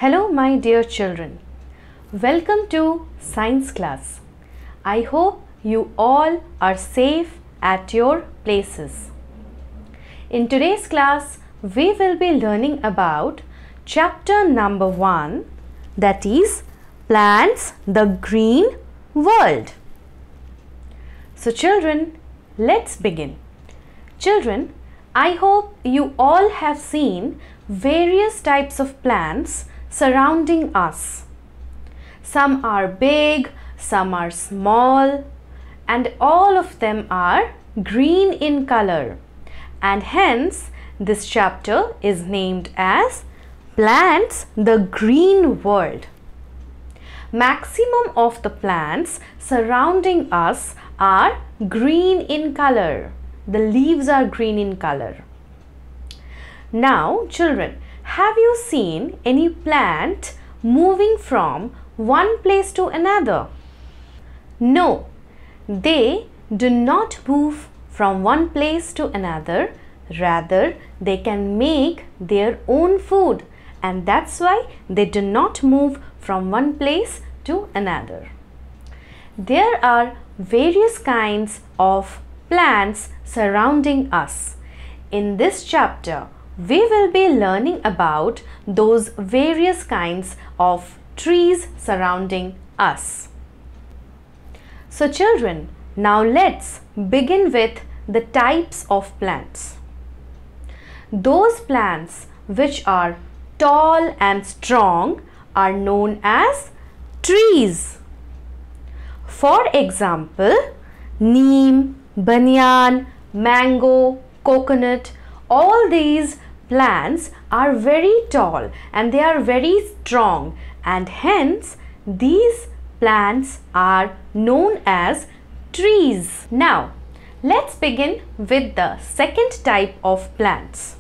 Hello my dear children. Welcome to science class. I hope you all are safe at your places. In today's class, we will be learning about chapter number 1, that is Plants the Green World. So children, let's begin. Children, I hope you all have seen various types of plants surrounding us. Some are big, some are small, and all of them are green in color. And hence, this chapter is named as Plants the Green World. Maximum of the plants surrounding us are green in color. The leaves are green in color. Now, children, have you seen any plant moving from one place to another? No, they do not move from one place to another. Rather, they can make their own food, and that's why they do not move from one place to another. There are various kinds of plants surrounding us. In this chapter, we will be learning about those various kinds of trees surrounding us. So children, now let's begin with the types of plants. Those plants which are tall and strong are known as trees. For example, neem, banyan, mango, coconut, all these plants are very tall and they are very strong, and hence these plants are known as trees. Now, let's begin with the second type of plants.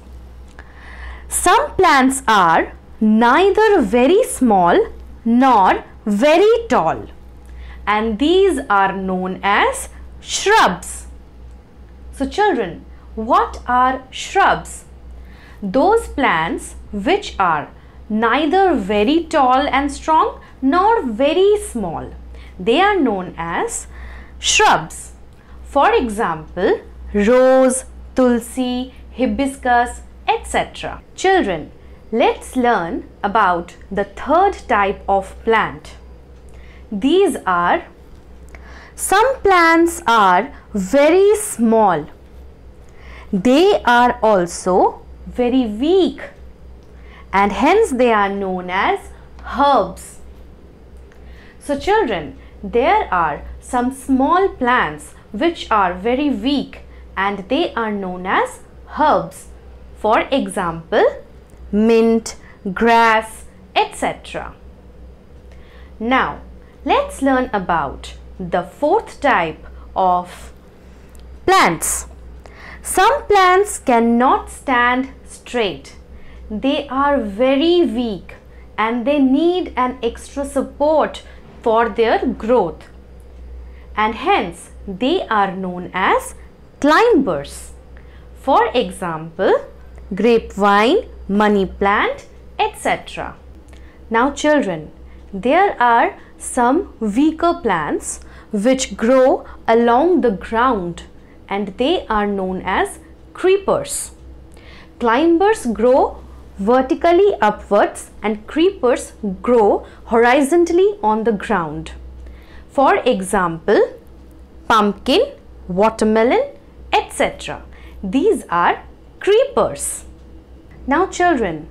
Some plants are neither very small nor very tall, and these are known as shrubs. So children, what are shrubs? Those plants which are neither very tall and strong nor very small. They are known as shrubs. For example, rose, tulsi, hibiscus, etc. Children, let's learn about the third type of plant. These are, some plants are very small. They are also very weak, and hence they are known as herbs. So children, there are some small plants which are very weak and they are known as herbs. For example, mint, grass, etc. Now, let's learn about the fourth type of plants. Some plants cannot stand straight. They are very weak and they need an extra support for their growth, and hence they are known as climbers. For example, grapevine, money plant, etc. Now children, there are some weaker plants which grow along the ground, and they are known as creepers. Climbers grow vertically upwards and creepers grow horizontally on the ground. For example, pumpkin, watermelon, etc. These are creepers. Now children,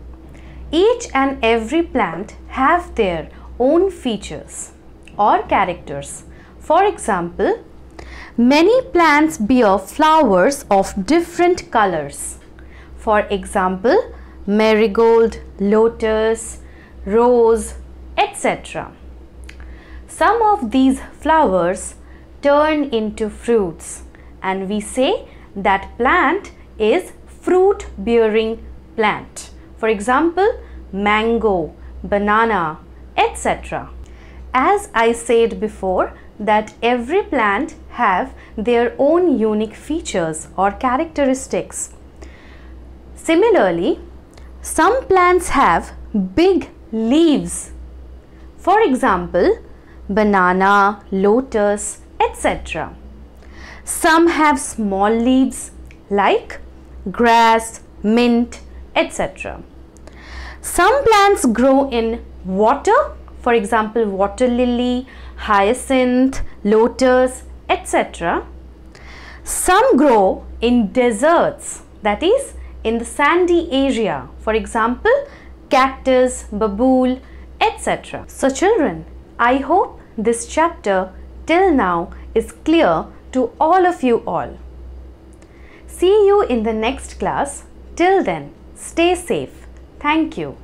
each and every plant have their own features or characters. For example, many plants bear flowers of different colors. For example, marigold, lotus, rose, etc. Some of these flowers turn into fruits, and we say that plant is fruit-bearing plant. For example, mango, banana, etc. As I said before, that every plant have their own unique features or characteristics. Similarly, some plants have big leaves. For example, banana, lotus, etc. Some have small leaves like grass, mint, etc. Some plants grow in water, for example, water lily, hyacinth, lotus, etc. Some grow in deserts, that is, in the sandy area, for example, cactus, babool, etc. So children, I hope this chapter till now is clear to all of you all. See you in the next class. Till then, stay safe. Thank you.